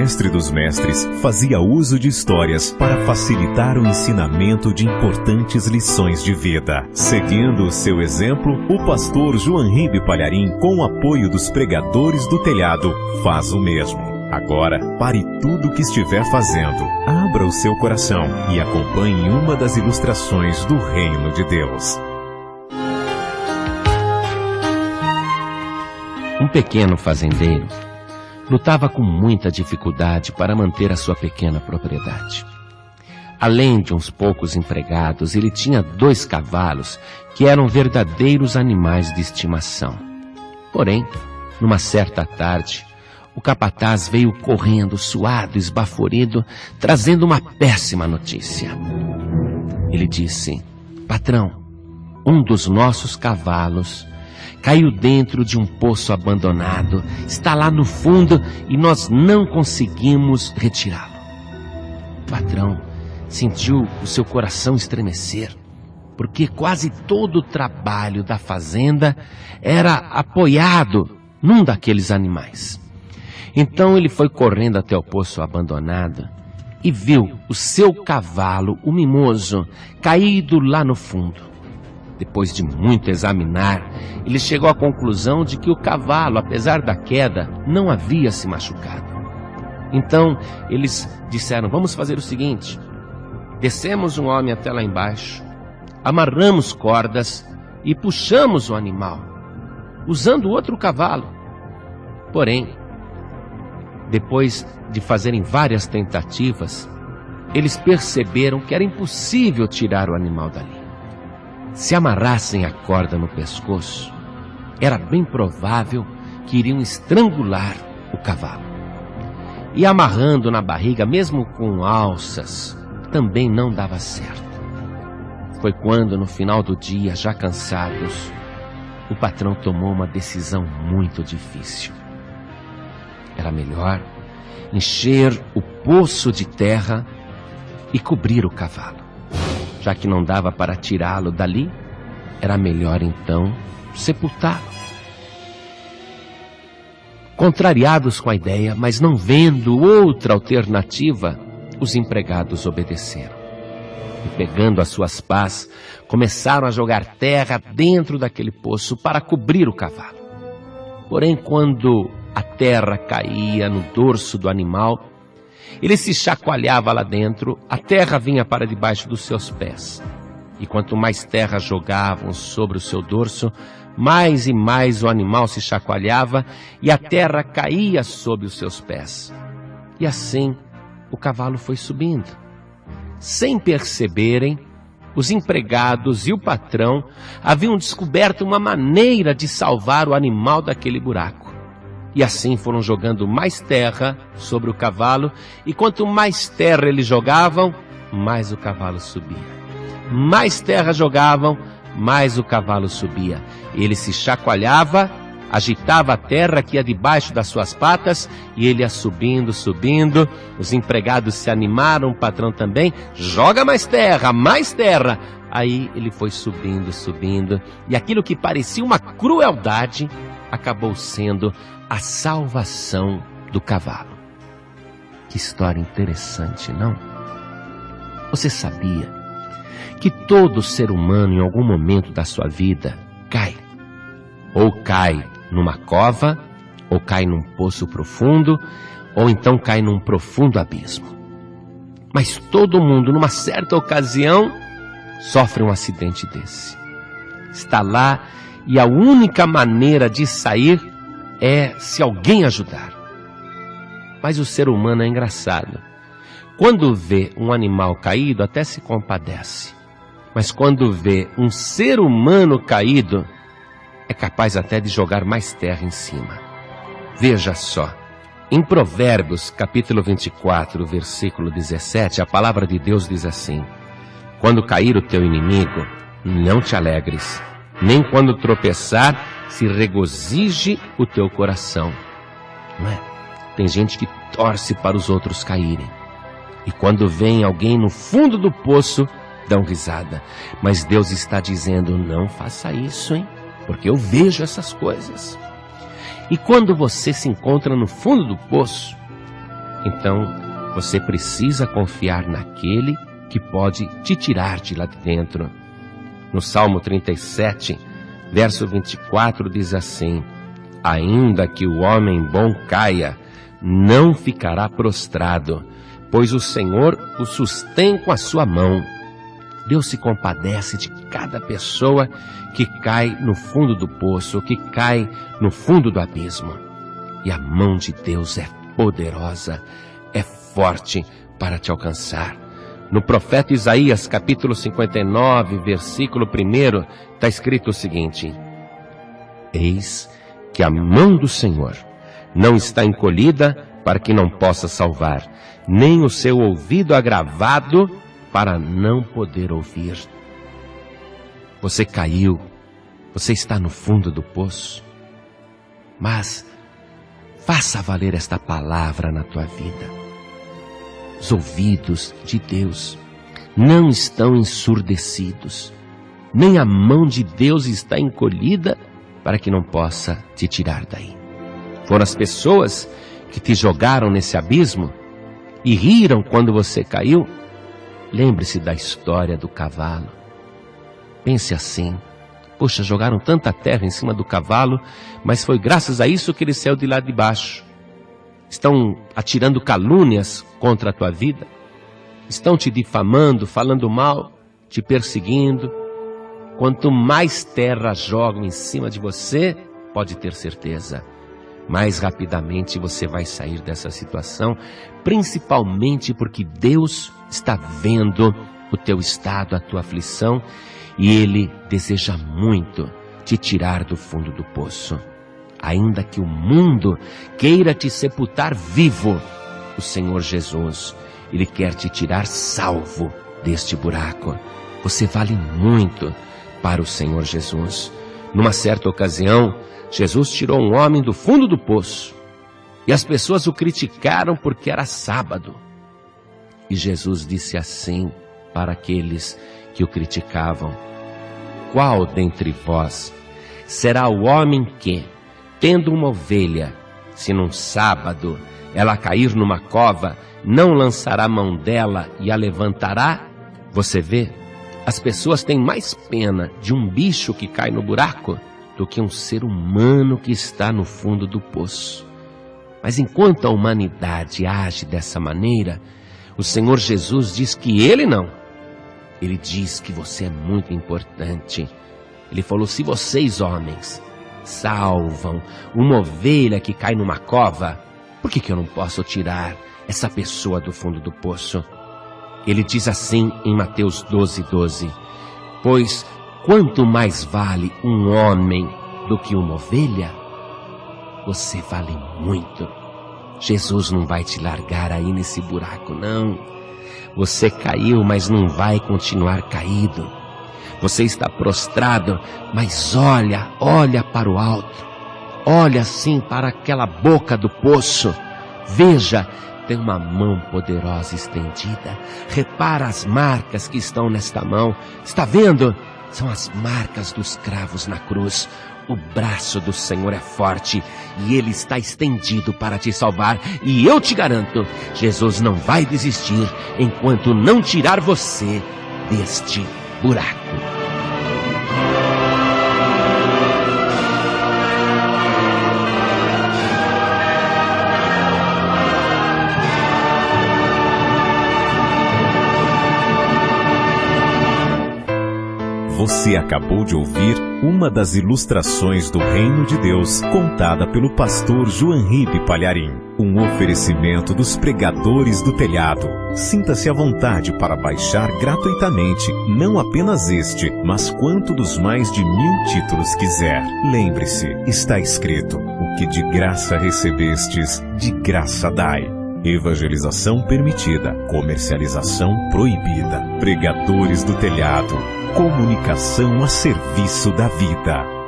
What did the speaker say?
mestre dos mestres fazia uso de histórias para facilitar o ensinamento de importantes lições de vida. Seguindo o seu exemplo, o pastor João Ribe Palharim, com o apoio dos pregadores do telhado, faz o mesmo. Agora, pare tudo o que estiver fazendo, abra o seu coração e acompanhe uma das ilustrações do Reino de Deus. Um pequeno fazendeiro lutava com muita dificuldade para manter a sua pequena propriedade. Além de uns poucos empregados, ele tinha 2 cavalos que eram verdadeiros animais de estimação. Porém, numa certa tarde, o capataz veio correndo, suado, esbaforido, trazendo uma péssima notícia. Ele disse: patrão, um dos nossos cavalos caiu dentro de um poço abandonado, está lá no fundo e nós não conseguimos retirá-lo. O patrão sentiu o seu coração estremecer, porque quase todo o trabalho da fazenda era apoiado num daqueles animais. Então ele foi correndo até o poço abandonado e viu o seu cavalo, o Mimoso, caído lá no fundo. Depois de muito examinar, ele chegou à conclusão de que o cavalo, apesar da queda, não havia se machucado. Então, eles disseram: vamos fazer o seguinte, descemos um homem até lá embaixo, amarramos cordas e puxamos o animal, usando outro cavalo. Porém, depois de fazerem várias tentativas, eles perceberam que era impossível tirar o animal dali. Se amarrassem a corda no pescoço, era bem provável que iriam estrangular o cavalo. E amarrando na barriga, mesmo com alças, também não dava certo. Foi quando, no final do dia, já cansados, o patrão tomou uma decisão muito difícil. Era melhor encher o poço de terra e cobrir o cavalo. Já que não dava para tirá-lo dali, era melhor então sepultá-lo. Contrariados com a ideia, mas não vendo outra alternativa, os empregados obedeceram. E pegando as suas pás, começaram a jogar terra dentro daquele poço para cobrir o cavalo. Porém, quando a terra caía no dorso do animal, ele se chacoalhava lá dentro, a terra vinha para debaixo dos seus pés. E quanto mais terra jogavam sobre o seu dorso, mais e mais o animal se chacoalhava e a terra caía sob os seus pés. E assim o cavalo foi subindo. Sem perceberem, os empregados e o patrão haviam descoberto uma maneira de salvar o animal daquele buraco. E assim foram jogando mais terra sobre o cavalo, e quanto mais terra eles jogavam, mais o cavalo subia. Mais terra jogavam, mais o cavalo subia. Ele se chacoalhava, agitava a terra que ia debaixo das suas patas, e ele ia subindo, subindo. Os empregados se animaram, o patrão também. Joga mais terra, mais terra. Aí ele foi subindo, subindo, e aquilo que parecia uma crueldade acabou sendo a salvação do cavalo. Que história interessante, não? Você sabia que todo ser humano, em algum momento da sua vida, cai? Ou cai numa cova, ou cai num poço profundo, ou então cai num profundo abismo. Mas todo mundo, numa certa ocasião, sofre um acidente desse. Está lá e a única maneira de sair é se alguém ajudar. Mas o ser humano é engraçado. Quando vê um animal caído, até se compadece. Mas quando vê um ser humano caído, é capaz até de jogar mais terra em cima. Veja só, em Provérbios, capítulo 24, versículo 17, a palavra de Deus diz assim: quando cair o teu inimigo, não te alegres, nem quando tropeçar, se regozije o teu coração. Não é? Tem gente que torce para os outros caírem. E quando vem alguém no fundo do poço, dão risada. Mas Deus está dizendo: não faça isso, hein? Porque eu vejo essas coisas. E quando você se encontra no fundo do poço, então você precisa confiar naquele que pode te tirar de lá de dentro. No Salmo 37, verso 24, diz assim: ainda que o homem bom caia, não ficará prostrado, pois o Senhor o sustém com a sua mão. Deus se compadece de cada pessoa que cai no fundo do poço, que cai no fundo do abismo. E a mão de Deus é poderosa, é forte para te alcançar. No profeta Isaías, capítulo 59, versículo 1, está escrito o seguinte: eis que a mão do Senhor não está encolhida para que não possa salvar, nem o seu ouvido agravado para não poder ouvir. Você caiu, você está no fundo do poço, mas faça valer esta palavra na tua vida. Os ouvidos de Deus não estão ensurdecidos, nem a mão de Deus está encolhida para que não possa te tirar daí. Foram as pessoas que te jogaram nesse abismo e riram quando você caiu. Lembre-se da história do cavalo. Pense assim: poxa, jogaram tanta terra em cima do cavalo, mas foi graças a isso que ele saiu de lá de baixo. Estão atirando calúnias contra a tua vida, estão te difamando, falando mal, te perseguindo. Quanto mais terra jogam em cima de você, pode ter certeza, mais rapidamente você vai sair dessa situação, principalmente porque Deus está vendo o teu estado, a tua aflição, e Ele deseja muito te tirar do fundo do poço. Ainda que o mundo queira te sepultar vivo, o Senhor Jesus, Ele quer te tirar salvo deste buraco. Você vale muito para o Senhor Jesus. Numa certa ocasião, Jesus tirou um homem do fundo do poço e as pessoas o criticaram porque era sábado. E Jesus disse assim para aqueles que o criticavam: qual dentre vós será o homem que, tendo uma ovelha, se num sábado ela cair numa cova, não lançará a mão dela e a levantará? Você vê, as pessoas têm mais pena de um bicho que cai no buraco do que um ser humano que está no fundo do poço. Mas enquanto a humanidade age dessa maneira, o Senhor Jesus diz que Ele não. Ele diz que você é muito importante. Ele falou: se vocês, homens, salvam uma ovelha que cai numa cova, por que eu não posso tirar essa pessoa do fundo do poço? Ele diz assim em Mateus 12:12: pois quanto mais vale um homem do que uma ovelha? Você vale muito. Jesus não vai te largar aí nesse buraco, não. Você caiu, mas não vai continuar caído. Você está prostrado, mas olha para o alto. Olha assim para aquela boca do poço. Veja, tem uma mão poderosa estendida. Repara as marcas que estão nesta mão. Está vendo? São as marcas dos cravos na cruz. O braço do Senhor é forte e Ele está estendido para te salvar. E eu te garanto, Jesus não vai desistir enquanto não tirar você deste buraco. Você acabou de ouvir uma das ilustrações do Reino de Deus, contada pelo pastor Joanribe Palharim. Um oferecimento dos pregadores do telhado. Sinta-se à vontade para baixar gratuitamente, não apenas este, mas quanto dos mais de 1000 títulos quiser. Lembre-se, está escrito: o que de graça recebestes, de graça dai. Evangelização permitida, comercialização proibida. Pregadores do telhado, comunicação a serviço da vida.